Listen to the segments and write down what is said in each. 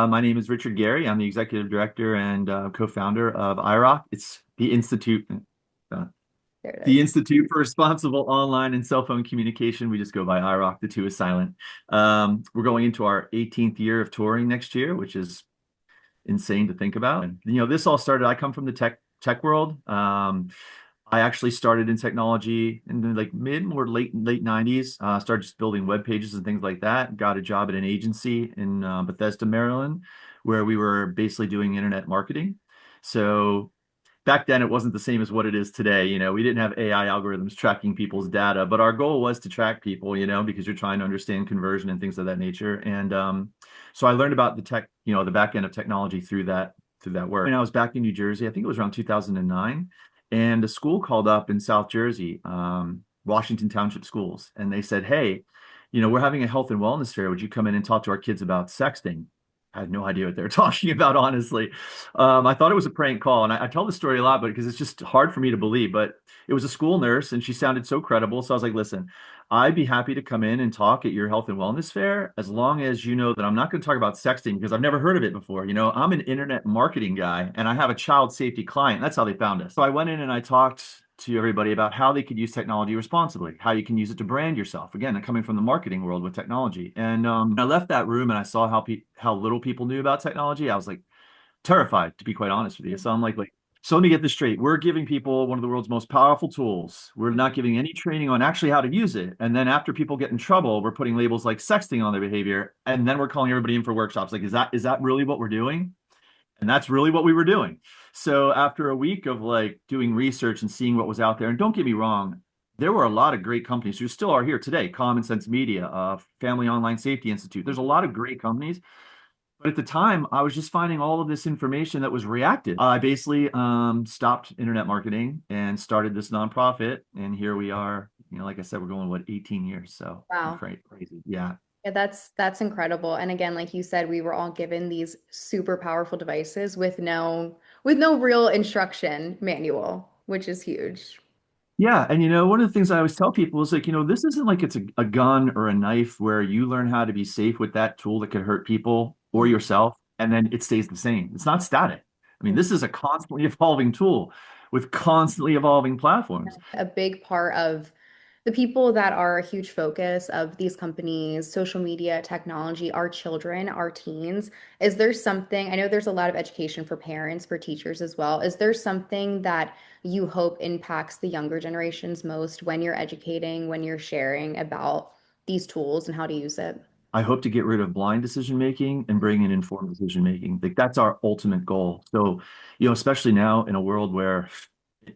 My name is Richard Guerry. I'm the executive director and co-founder of IROC. It's uh, There it the is. Institute for Responsible Online and Cell Phone Communication. We just go by IROC. The two is silent. We're going into our 18th year of touring next year, which is insane to think about. And this all started. I come from the tech world. I actually started in technology in the like mid or late 90s. Started just building web pages and things like that. Got a job at an agency in Bethesda, Maryland, where we were basically doing internet marketing. So back then it wasn't the same as what it is today. We didn't have AI algorithms tracking people's data, but our goal was to track people, because you're trying to understand conversion and things of that nature. And so I learned about the tech, the back end of technology through that work. When I was back in New Jersey, I think it was around 2009, and a school called up in South Jersey, Washington Township Schools, and they said, "Hey, we're having a health and wellness fair. Would you come in and talk to our kids about sexting?" I had no idea what they were talking about, honestly. I thought it was a prank call, and I tell the story a lot, but because it's just hard for me to believe. But it was a school nurse, and she sounded so credible. So I was like, "Listen, I'd be happy to come in and talk at your health and wellness fair as long as you know that I'm not going to talk about sexting because I've never heard of it before. I'm an internet marketing guy, and I have a child safety client. That's how they found us." So I went in and I talked to everybody about how they could use technology responsibly, how you can use it to brand yourself. Again, coming from the marketing world with technology. And I left that room and I saw how little people knew about technology. I was like terrified, to be quite honest with you. So I'm like, so let me get this straight. We're giving people one of the world's most powerful tools. We're not giving any training on actually how to use it. And then after people get in trouble, we're putting labels like sexting on their behavior. And then we're calling everybody in for workshops. Like, is that really what we're doing? And that's really what we were doing. So after a week of like doing research and seeing what was out there, and don't get me wrong, there were a lot of great companies who still are here today. Common Sense Media, Family Online Safety Institute. There's a lot of great companies. But at the time, I was just finding all of this information that was reactive. I basically stopped internet marketing and started this nonprofit. And here we are. Like I said, we're going, what, 18 years. So Wow. crazy. Yeah. Yeah, that's incredible. And again, like you said, we were all given these super powerful devices with no real instruction manual, which is huge. Yeah, and one of the things I always tell people is like, this isn't like it's a gun or a knife where you learn how to be safe with that tool that could hurt people or Mhm. yourself, and then it stays the same. It's not static. I mean, Mhm. this is a constantly evolving tool with constantly evolving platforms. A big part of the people that are a huge focus of these companies, social media, technology, our children, our teens. Is there something, I know there's a lot of education for parents, for teachers as well. Is there something that you hope impacts the younger generations most when you're educating, when you're sharing about these tools and how to use it? I hope to get rid of blind decision making and bring in informed decision making. Like that's our ultimate goal. So, especially now in a world where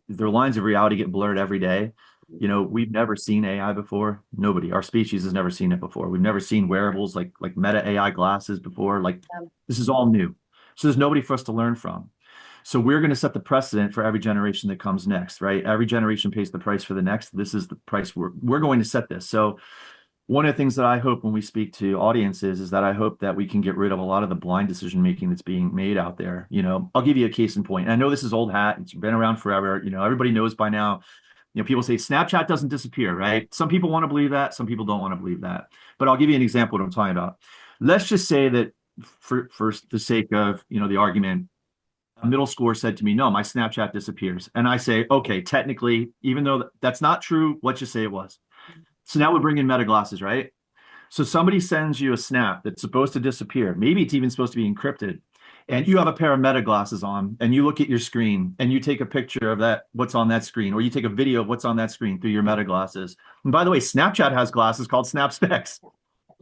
the lines of reality get blurred every day. We've never seen AI before. Nobody, our species has never seen it before. We've never seen wearables like Meta AI glasses before. Like this is all new. So there's nobody for us to learn from. So we're going to set the precedent for every generation that comes next, right? Every generation pays the price for the next. This is the price we're going to set this. So one of the things that I hope when we speak to audiences is that I hope that we can get rid of a lot of the blind decision making that's being made out there. I'll give you a case in point. And I know this is old hat. It's been around forever. Everybody knows by now. People say Snapchat doesn't disappear, right? Some people want to believe that. Some people don't want to believe that. But I'll give you an example of what I'm talking about. Let's just say that for the sake of, the argument, a middle schooler said to me, "No, my Snapchat disappears." And I say, "Okay, technically, even though that's not true, let's just say it was." So now we bring in meta glasses, right? So somebody sends you a snap that's supposed to disappear. Maybe it's even supposed to be encrypted. And you have a pair of meta glasses on and you look at your screen and you take a picture of what's on that screen, or you take a video of what's on that screen through your meta glasses. And by the way, Snapchat has glasses called Snap Specs.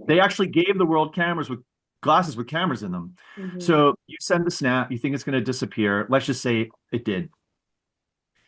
They actually gave the world cameras with glasses with cameras in them. Mhm. So you send the snap, you think it's going to disappear. Let's just say it did.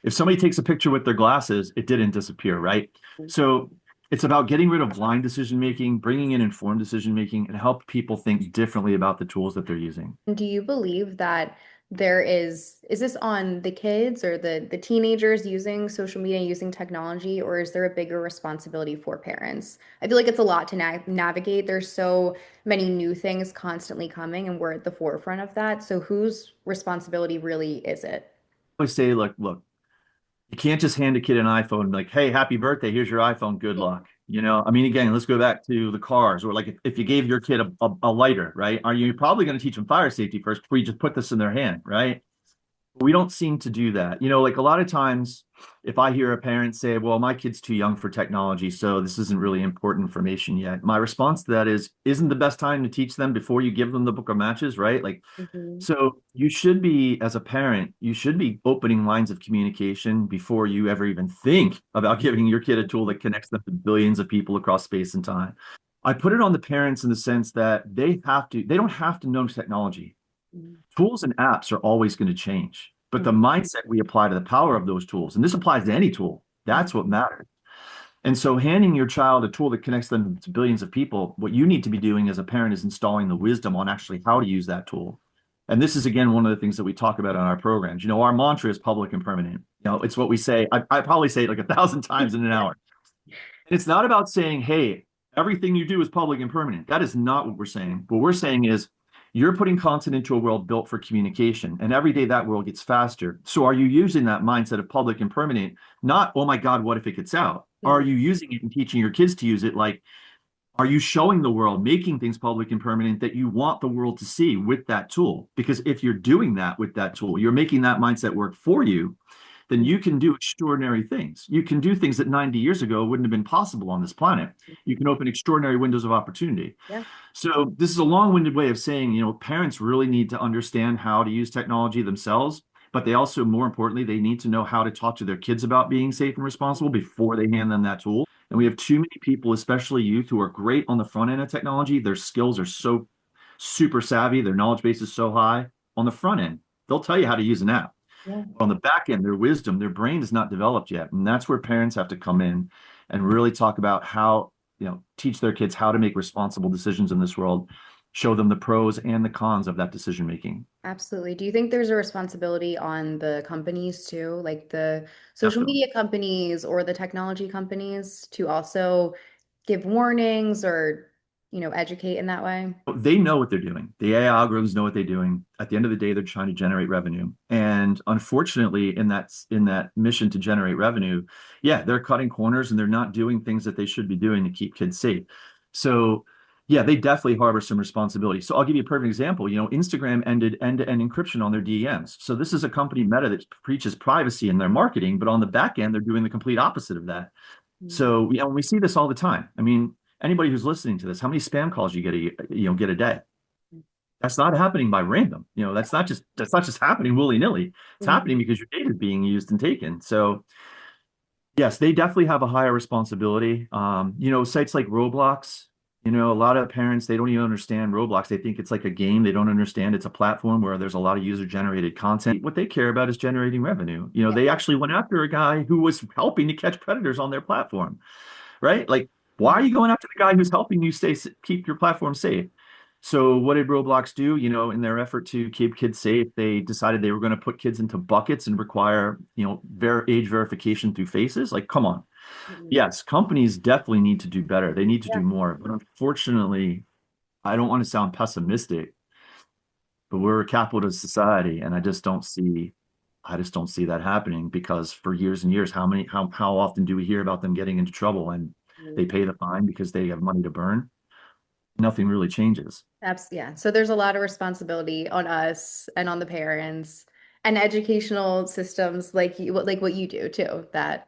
If somebody takes a picture with their glasses, it didn't disappear, right? So it's about getting rid of blind decision making, bringing in informed decision making, and help people think differently about the tools that they're using. Do you believe that is this on the kids or the teenagers using social media, using technology, or is there a bigger responsibility for parents? I feel like it's a lot to navigate. There's so many new things constantly coming, and we're at the forefront of that. So whose responsibility really is it? I always say, look, You can't just hand a kid an iPhone and be like, hey, happy birthday, here's your iPhone, good luck. I mean, again, let's go back to the cars, or like if you gave your kid a lighter, right? Are you probably going to teach them fire safety first before you just put this in their hand, right? We don't seem to do that. Like a lot of times, if I hear a parent say, well, my kid's too young for technology, so this isn't really important information yet. My response to that is, isn't the best time to teach them before you give them the book of matches, right? Like, Mhm. so you should be, as a parent, you should be opening lines of communication before you ever even think about giving your kid a tool that connects them to billions of people across space and time. I put it on the parents in the sense that they don't have to know technology. Mhm. Tools and apps are always going to change, but the Mhm. mindset we apply to the power of those tools, and this applies to any tool, that's what matters. And so handing your child a tool that connects them to billions of people, what you need to be doing as a parent is installing the wisdom on actually how to use that tool. And this is again one of the things that we talk about on our programs. Our mantra is public and permanent. It's what we say. I probably say it like 1,000 times in an hour. And it's not about saying, hey, everything you do is public and permanent. That is not what we're saying. What we're saying is you're putting content into a world built for communication, and every day that world gets faster. So are you using that mindset of public and permanent? Not, oh my God, what if it gets out? Are Mhm. you using it and teaching your kids to use it? Like, are you showing the world, making things public and permanent that you want the world to see with that tool? Because if you're doing that with that tool, you're making that mindset work for you, then you can do extraordinary things. You can do things that 90 years ago wouldn't have been possible on this planet. You can open extraordinary windows of opportunity. Yeah. So this is a long-winded way of saying, parents really need to understand how to use technology themselves, but they also, more importantly, they need to know how to talk to their kids about being safe and responsible before they hand them that tool. And we have too many people, especially youth, who are great on the front end of technology. Their skills are so super savvy, their knowledge base is so high. On the front end, they'll tell you how to use an app. Yeah. On the back end, their wisdom, their brain is not developed yet. And that's where parents have to come in and really talk about how, teach their kids how to make responsible decisions in this world, show them the pros and the cons of that decision making. Absolutely. Do you think there's a responsibility on the companies too, like the social Definitely. media companies or the technology companies to also give warnings or, educate in that way? They know what they're doing. The AI algorithms know what they're doing. At the end of the day, they're trying to generate revenue. And unfortunately, in that mission to generate revenue, yeah, they're cutting corners and they're not doing things that they should be doing to keep kids safe. So yeah, they definitely harbor some responsibility. So I'll give you a perfect example. Instagram ended end-to-end encryption on their DMs. So this is a company, Meta, that preaches privacy in their marketing, but on the back end, they're doing the complete opposite of that. Mm. So we see this all the time. I mean, anybody who's listening to this, how many spam calls you get a day? That's not happening by random. That's not just happening willy-nilly. It's happening Mhm. because your data is being used and taken. So yes, they definitely have a higher responsibility. Sites like Roblox, a lot of parents, they don't even understand Roblox. They think it's like a game. They don't understand it's a platform where there's a lot of user-generated content. What they care about is generating revenue. Yeah. They actually went after a guy who was helping to catch predators on their platform, right? Like, why are Mhm. you going after the guy who's helping you keep your platform safe? So what did Roblox do? In their effort to keep kids safe, they decided they were going to put kids into buckets and require, age verification through faces. Like, come on. Mhm. Yes, companies definitely need to do better. They need to do Yeah. more. But unfortunately, I don't want to sound pessimistic, but we're a capitalist society, and I just don't see that happening because for years and years, how often do we hear about them getting into trouble and they Mhm. pay the fine because they have money to burn? Nothing really changes. Yeah. So there's a lot of responsibility on us and on the parents and educational systems like what you do too, that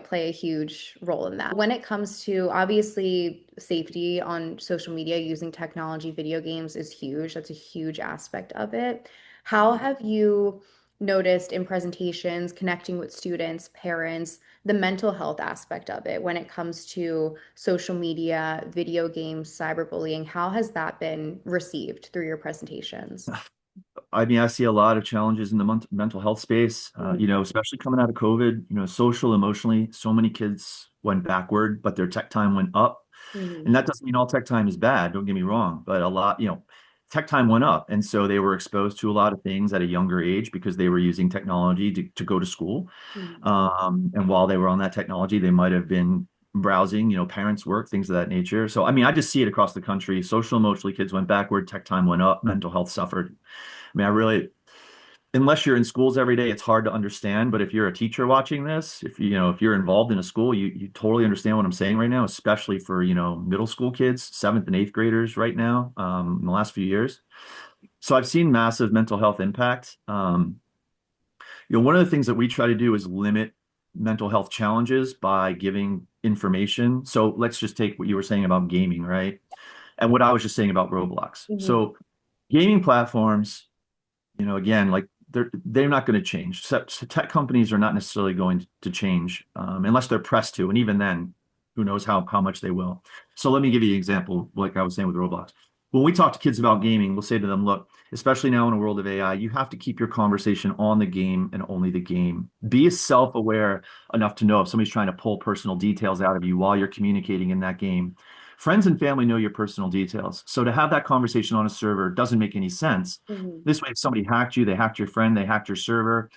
play a huge role in that. When it comes to obviously safety on social media using technology, video games is huge. That's a huge aspect of it. How have you noticed in presentations, connecting with students, parents, the mental health aspect of it when it comes to social media, video games, cyberbullying? How has that been received through your presentations? I mean, I see a lot of challenges in the mental health space, Mhm. especially coming out of COVID, social, emotionally, so many kids went backward, but their tech time went up. And Mhm. that doesn't mean all tech time is bad, don't get me wrong, but a lot, tech time went up. And so they were exposed to a lot of things at a younger age because they were using technology to go to school. Mhm. And while they were on that technology, they might have been browsing, parents' work, things of that nature. So, I mean, I just see it across the country. Social, emotionally, kids went backward, tech time went up, mental health suffered. I mean, I really, unless you're in schools every day, it's hard to understand. But if you're a teacher watching this, if you know if you're involved in a school, you totally understand what I'm saying right now, especially for middle school kids, seventh and eighth graders right now, in the last few years. So I've seen massive mental health impact. One of the things that we try to do is limit mental health challenges by giving information. So let's just take what you were saying about gaming, right? And what I was just saying about Roblox. Mhm. So gaming platforms, again, like they're not going to change. So tech companies are not necessarily going to change unless they're pressed to, and even then, who knows how much they will. So let me give you an example, like I was saying with Roblox. When we talk to kids about gaming, we'll say to them, look, especially now in a world of AI, you have to keep your conversation on the game and only the game. Be self-aware enough to know if somebody's trying to pull personal details out of you while you're communicating in that game. Friends and family know your personal details. So to have that conversation on a server doesn't make any sense. Mhm. This way, if somebody hacked you, they hacked your friend, they hacked your server,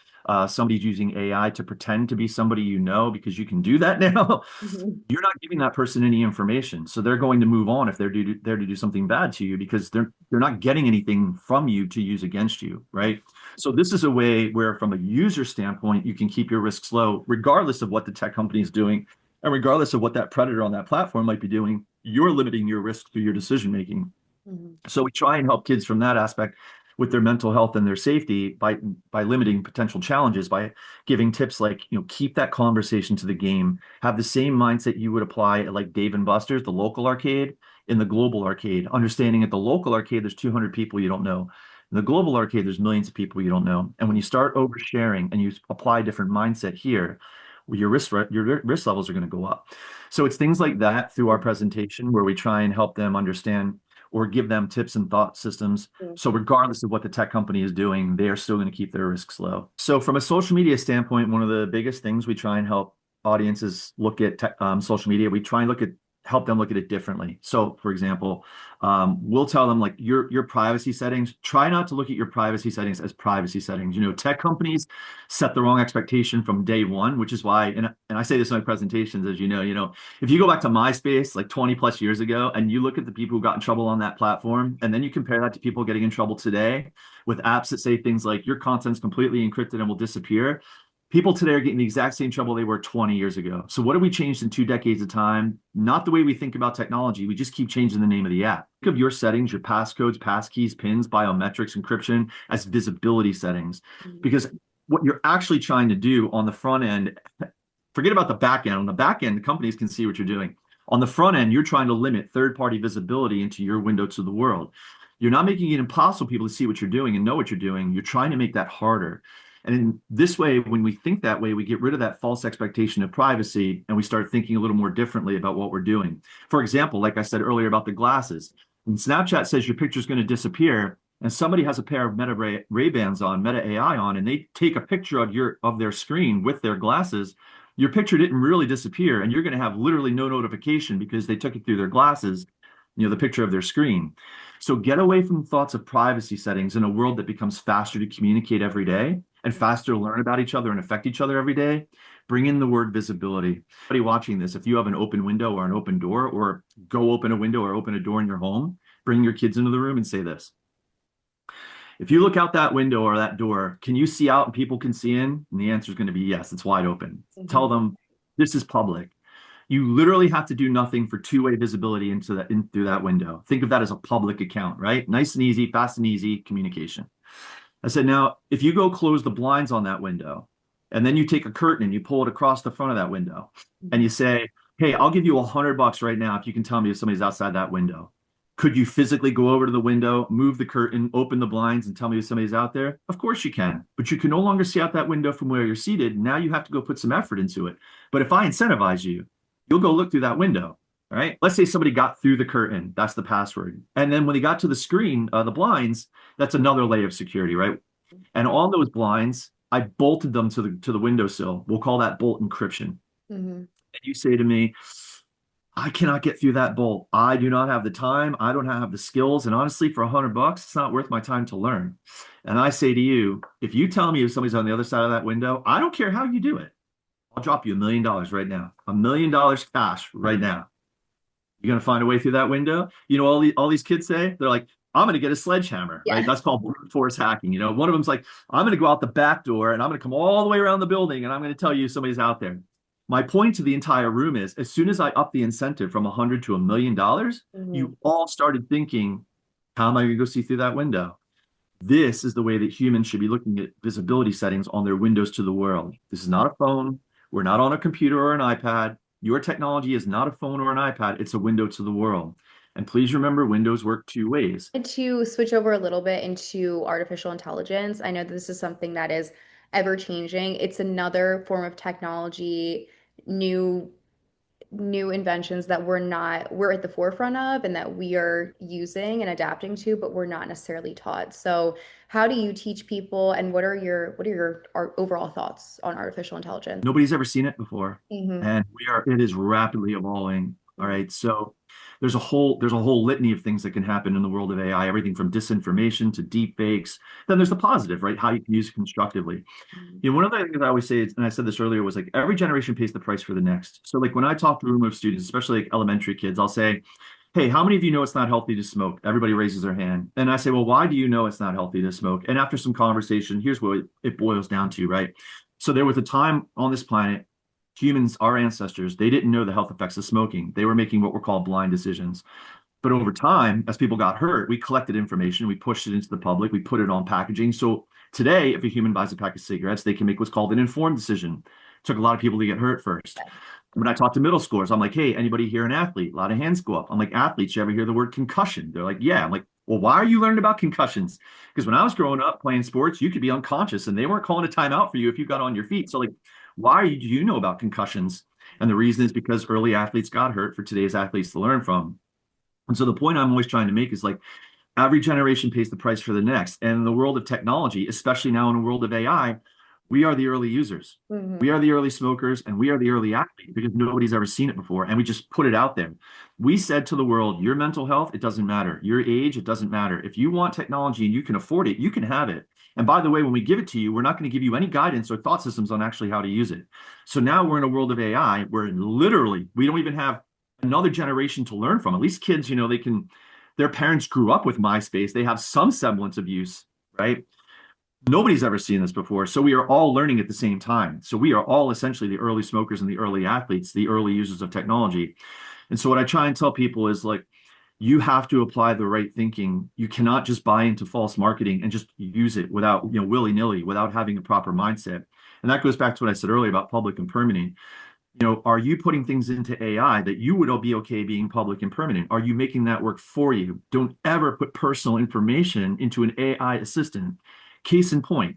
somebody's using AI to pretend to be somebody you know, because you can do that now. Mhm. You're not giving that person any information. So they're going to move on if there to do something bad to you, because they're not getting anything from you to use against you, right? So this is a way where, from a user standpoint, you can keep your risks low, regardless of what the tech company is doing. And regardless of what that predator on that platform might be doing, you're limiting your risk through your decision making. Mhm. So we try and help kids from that aspect with their mental health and their safety by limiting potential challenges, by giving tips like, keep that conversation to the game, have the same mindset you would apply at like Dave and Buster's, the local arcade, in the global arcade, understanding at the local arcade there's 200 people you don't know. In the global arcade, there's millions of people you don't know. And when you start oversharing and you apply a different mindset here, your risk levels are going to go up. So it's things like that through our presentation where we try and help them understand or give them tips and thought systems. Mhm. So regardless of what the tech company is doing, they are still going to keep their risks low. So from a social media standpoint, one of the biggest things we try and help audiences look at social media, we try and help them look at it differently. So for example, we'll tell them like your privacy settings, try not to look at your privacy settings as privacy settings. Tech companies set the wrong expectation from day one, which is why, and I say this in my presentations, as if you go back to MySpace like 20 plus years ago and you look at the people who got in trouble on that platform, and then you compare that to people getting in trouble today with apps that say things like your content's completely encrypted and will disappear, people today are getting the exact same trouble they were 20 years ago. So what have we changed in 2 decades of time? Not the way we think about technology. We just keep changing the name of the app. Think of your settings, your passcodes, passkeys, pins, biometrics, encryption as visibility settings. Mhm. Because what you're actually trying to do on the front end, forget about the back end. On the back end, the companies can see what you're doing. On the front end, you're trying to limit third-party visibility into your window to the world. You're not making it impossible for people to see what you're doing and know what you're doing. You're trying to make that harder. And in this way, when we think that way, we get rid of that false expectation of privacy and we start thinking a little more differently about what we're doing. For example, like I said earlier about the glasses, when Snapchat says your picture's going to disappear, and somebody has a pair of Meta Ray-Bans on, Meta AI on, and they take a picture of their screen with their glasses, your picture didn't really disappear, and you're going to have literally no notification because they took it through their glasses, the picture of their screen. So get away from thoughts of privacy settings in a world that becomes faster to communicate every day and faster to learn about each other and affect each other every day. Bring in the word visibility. Anybody watching this, if you have an open window or an open door, or go open a window or open a door in your home, bring your kids into the room and say this. If you look out that window or that door, can you see out and people can see in? And the answer is going to be yes, it's wide open. Tell Mhm. them this is public. You literally have to do nothing for two-way visibility in through that window. Think of that as a public account, right? Nice and easy, fast and easy communication. I said, now, if you go close the blinds on that window, and then you take a curtain and you pull it across the front of that window, and you Mhm. say, hey, I'll give you $100 right now if you can tell me if somebody's outside that window. Could you physically go over to the window, move the curtain, open the blinds, and tell me if somebody's out there? Of course you can, but you can no longer see out that window from where you're seated. Now you have to go put some effort into it. But if I incentivize you, you'll go look through that window. All right. Let's say somebody got through the curtain. That's the password. And then when they got to the screen, the blinds, that's another layer of security, right? And on those blinds, I bolted them to the windowsill. We'll call that bolt encryption. Mhm. And you say to me, I cannot get through that bolt. I do not have the time. I don't have the skills. And honestly, for $100, it's not worth my time to learn. And I say to you, if you tell me if somebody's on the other side of that window, I don't care how you do it. I'll drop you $1 million right now. $1 million cash right now. You're gonna find a way through that window. All these kids say, they're like, I'm going to get a sledgehammer, right? Yeah. That's called brute force hacking. One of them's like, I'm going to go out the back door and I'm going to come all the way around the building and I'm going to tell you somebody's out there. My point to the entire room is as soon as I up the incentive from 100 to $1 million, Hmm. you all started thinking, how am I going to go see through that window? This is the way that humans should be looking at visibility settings on their windows to the world. This is not a phone. We're not on a computer or an iPad. Your technology is not a phone or an iPad. It's a window to the world. And please remember, windows work two ways. And to switch over a little bit into artificial intelligence, I know that this is something that is ever changing. It's another form of technology, new new inventions that we're at the forefront of and that we are using and adapting to, but we're not necessarily taught. So how do you teach people and what are your overall thoughts on artificial intelligence? Nobody's ever seen it before, Hmm. and it is rapidly evolving. All right, so there's a whole litany of things that can happen in the world of AI, everything from disinformation to deep fakes. Then there's the positive, right? How you can use it constructively. One of the things I always say, and I said this earlier, was like every generation pays the price for the next. So like when I talk to a room of students, especially like elementary kids, I'll say, hey, how many of you know it's not healthy to smoke? Everybody raises their hand. And I say, well, why do you know it's not healthy to smoke? And after some conversation, here's what it boils down to, right? So there was a time on this planet, humans, our ancestors, they didn't know the health effects of smoking. They were making what were called blind decisions. But over time, as people got hurt, we collected information, we pushed it into the public, we put it on packaging. So today, if a human buys a pack of cigarettes, they can make what's called an informed decision. It took a lot of people to get hurt first. When I talk to middle schoolers, I'm like, hey, anybody here an athlete? A lot of hands go up. I'm like, athletes, you ever hear the word concussion? They're like, yeah. I'm like, well, why are you learning about concussions? Because when I was growing up playing sports, you could be unconscious and they weren't calling a timeout for you if you got on your feet. So, like, do you know about concussions? And the reason is because early athletes got hurt for today's athletes to learn from. And so the point I'm always trying to make is like every generation pays the price for the next. And in the world of technology, especially now in a world of AI, we are the early users. Hmm. We are the early smokers and we are the early athletes because nobody's ever seen it before. And we just put it out there. We said to the world, your mental health, it doesn't matter. Your age, it doesn't matter. If you want technology and you can afford it, you can have it. And by the way, when we give it to you, we're not going to give you any guidance or thought systems on actually how to use it. So now we're in a world of AI where literally we don't even have another generation to learn from. At least kids, their parents grew up with MySpace. They have some semblance of use, right? Nobody's ever seen this before. So we are all learning at the same time. So we are all essentially the early smokers and the early athletes, the early users of technology. And so what I try and tell people is like, you have to apply the right thinking. You cannot just buy into false marketing and just use it without, willy-nilly, without having a proper mindset. And that goes back to what I said earlier about public and permitting. Are you putting things into AI that you would be okay being public and permanent? Are you making that work for you? Don't ever put personal information into an AI assistant. Case in point,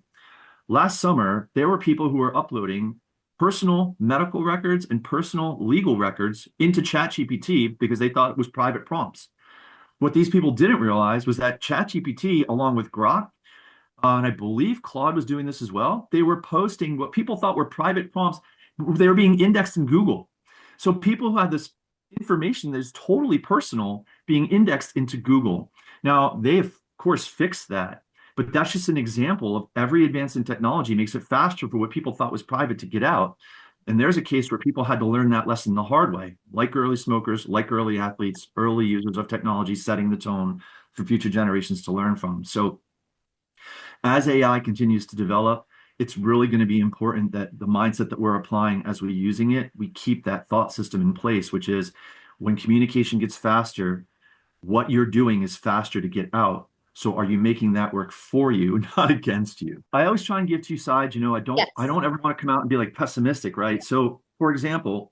last summer, there were people who were uploading personal medical records and personal legal records into ChatGPT because they thought it was private prompts. What these people didn't realize was that ChatGPT, along with Grok, and I believe Claude was doing this as well. They were posting what people thought were private prompts. They were being indexed in Google. So people who had this information that is totally personal being indexed into Google. Now, they have, of course, fixed that. But that's just an example of every advance in technology makes it faster for what people thought was private to get out. And there's a case where people had to learn that lesson the hard way, like early smokers, like early athletes, early users of technology, setting the tone for future generations to learn from. So as AI continues to develop, it's really going to be important that the mindset that we're applying as we're using it, we keep that thought system in place, which is when communication gets faster, what you're doing is faster to get out. So are you making that work for you, not against you? I always try and give two sides. I Yes. don't ever want to come out and be like pessimistic, right? So for example,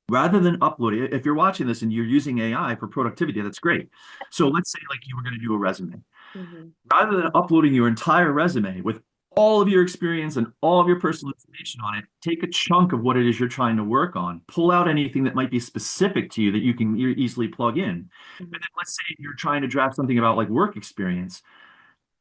rather than uploading it, if you're watching this and you're using AI for productivity, that's great. So let's say like you were going to do a resume Hmm. rather than uploading your entire resume with all of your experience and all of your personal information on it, take a chunk of what it is you're trying to work on. Pull out anything that might be specific to you that you can easily plug in. And then let's say you're trying to draft something about like work experience.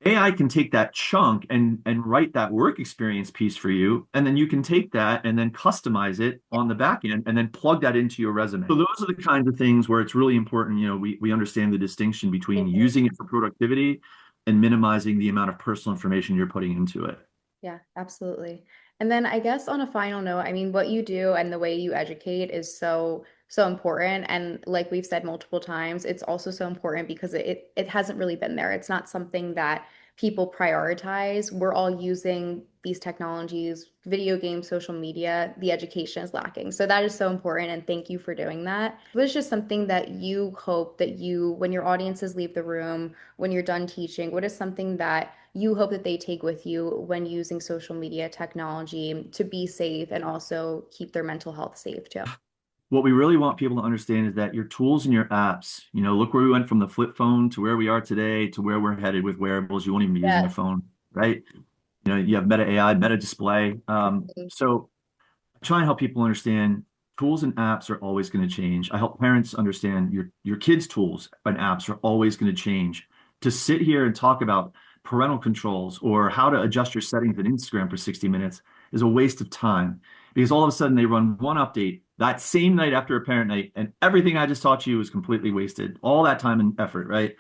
AI can take that chunk and write that work experience piece for you, and then you can take that and then customize it on the back end and then plug that into your resume. So those are the kinds of things where it's really important, we understand the distinction between Mhm. using it for productivity and minimizing the amount of personal information you're putting into it. Yeah, absolutely. And then I guess on a final note, I mean, what you do and the way you educate is so so important. And like we've said multiple times, it's also so important because it hasn't really been there. It's not something that people prioritize. We're all using these technologies, video games, social media. The education is lacking. So that is so important. And thank you for doing that. It was just something that you hope that you, when your audiences leave the room, when you're done teaching, what is something that you hope that they take with you when using social media technology to be safe and also keep their mental health safe too? What we really want people to understand is that your tools and your apps, look where we went from the flip phone to where we are today to where we're headed with wearables. You won't even be using a Yes. phone, right? You have Meta AI, Meta Display. So I try and help people understand tools and apps are always going to change. I help parents understand your kids' tools and apps are always going to change. To sit here and talk about parental controls or how to adjust your settings in Instagram for 60 minutes is a waste of time because all of a sudden they run one update that same night after a parent night and everything I just taught you is completely wasted. All that time and effort, right?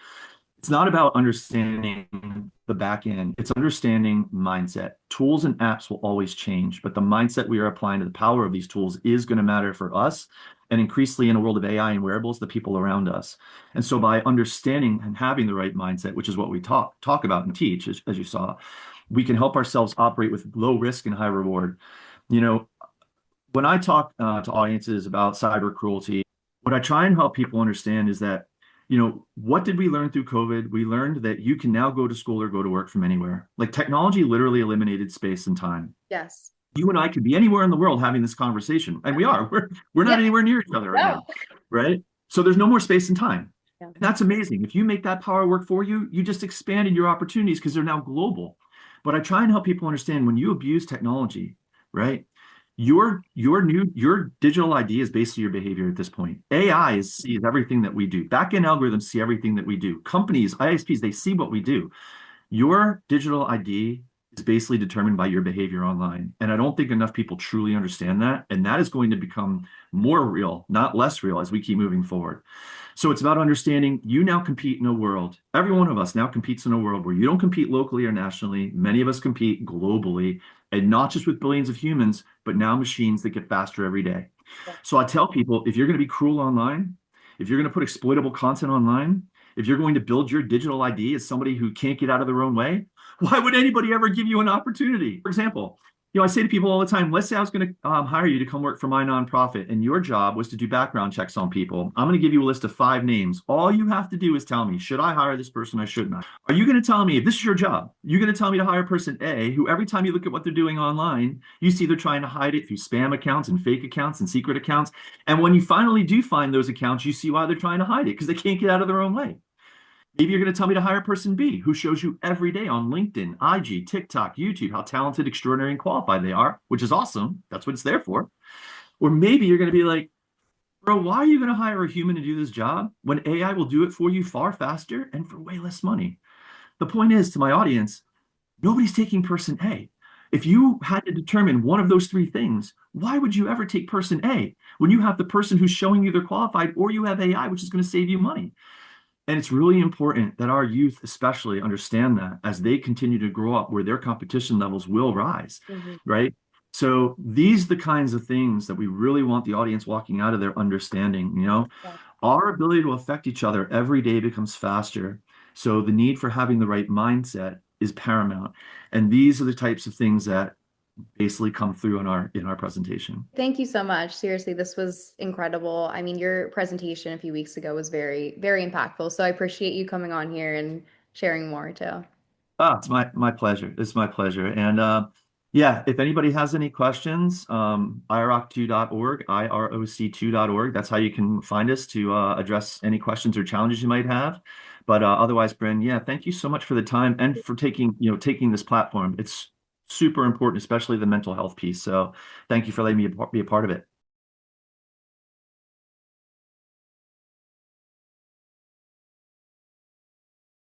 It's not about understanding the back end. It's understanding mindset. Tools and apps will always change, but the mindset we are applying to the power of these tools is going to matter for us and increasingly in a world of AI and wearables, the people around us. And so by understanding and having the right mindset, which is what we talk about and teach, as you saw, we can help ourselves operate with low risk and high reward. You know, when I talk to audiences about cyber cruelty, what I try and help people understand is that, what did we learn through COVID? We learned that you can now go to school or go to work from anywhere. Like technology literally eliminated space and time. Yes. You and I could be anywhere in the world having this conversation, and we are. We're Yeah. not anywhere near each other right No. now, right? So there's no more space and time. Yeah. And that's amazing. If you make that power work for you, you just expanded your opportunities because they're now global. But I try and help people understand when you abuse technology, right? Your digital ID is basically your behavior at this point. AI sees everything that we do. Backend algorithms see everything that we do. Companies, ISPs, they see what we do. Your digital ID is basically determined by your behavior online. And I don't think enough people truly understand that. And that is going to become more real, not less real, as we keep moving forward. So it's about understanding you now compete in a world. Every one of us now competes in a world where you don't compete locally or nationally. Many of us compete globally, and not just with billions of humans, but now machines that get faster every day. Yeah. So I tell people if you're going to be cruel online, if you're going to put exploitable content online, if you're going to build your digital ID as somebody who can't get out of their own way, why would anybody ever give you an opportunity? For example, I say to people all the time, let's say I was going to hire you to come work for my nonprofit, and your job was to do background checks on people. I'm going to give you a list of 5 names. All you have to do is tell me, should I hire this person? I should not. Are you going to tell me, if this is your job, you're going to tell me to hire person A, who every time you look at what they're doing online, you see they're trying to hide it through spam accounts and fake accounts and secret accounts. And when you finally do find those accounts, you see why they're trying to hide it because they can't get out of their own way. Maybe you're going to tell me to hire person B, who shows you every day on LinkedIn, IG, TikTok, YouTube, how talented, extraordinary, and qualified they are, which is awesome. That's what it's there for. Or maybe you're going to be like, bro, why are you going to hire a human to do this job when AI will do it for you far faster and for way less money? The point is, to my audience, nobody's taking person A. If you had to determine one of those 3 things, why would you ever take person A when you have the person who's showing you they're qualified or you have AI, which is going to save you money? And it's really important that our youth especially understand that as they continue to grow up where their competition levels will rise, Mhm. right? So these are the kinds of things that we really want the audience walking out of there understanding, Yeah. our ability to affect each other every day becomes faster. So the need for having the right mindset is paramount. And these are the types of things that basically come through in our presentation. Thank you so much. Seriously, this was incredible. I mean, your presentation a few weeks ago was very, very impactful. So I appreciate you coming on here and sharing more too. It's my pleasure. It's my pleasure. And yeah, if anybody has any questions, iroc2.org, IROC2.org. That's how you can find us to address any questions or challenges you might have. But otherwise, Bryn, yeah, thank you so much for the time and for taking this platform. It's super important, especially the mental health piece. So thank you for letting me be a part of it.